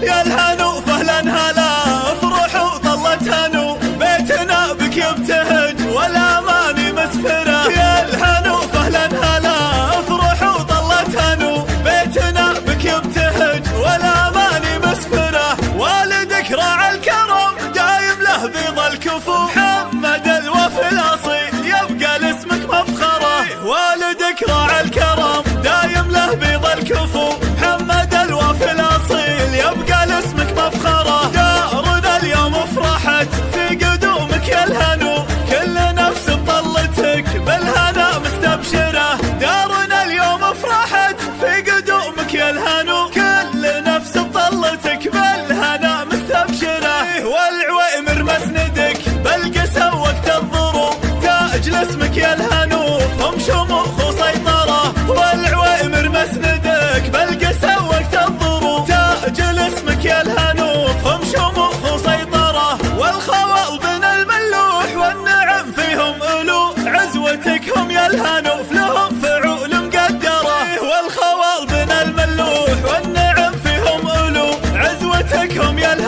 يا الهنو فهلا هلا افرح وطلت هنو بيتنا بك يبتهج والاماني مسفره. يا الهنو فهلا هلا افرح وطلت هنو بيتنا بك يبتهج والاماني مسفره. والدك راعى الكرم دايم له بيض الكفو محمد الوفي الاصيل يبقى لاسمك مفخره. والدك راعى الكرم دايم له بيض الكفو محمد الوفي الاصيل يبقى لاسمك مفخره. دارنا اليوم فرحت في قدومك يا الهنو كل نفس بطلتك بالهنا مستبشره. دارنا اليوم فرحت في قدومك يا الهنو كل نفس بطلتك بالهنا مستبشره. والعويمر مسندك بالقسا وقت الضروب تاج لاسمك يا الهنو هم شموخ وسيطره. والعويمر مسندك بالقسا وقت الضروب تاج لاسمك يا الهنو هم شموخ وسيطره. والخوال بن الملوح والنعم فيهم الو عزوتك هم يا الهنو فلهم فعول مقدره. والخوال بن الملوح والنعم فيهم الو عزوتك هم يا الهنو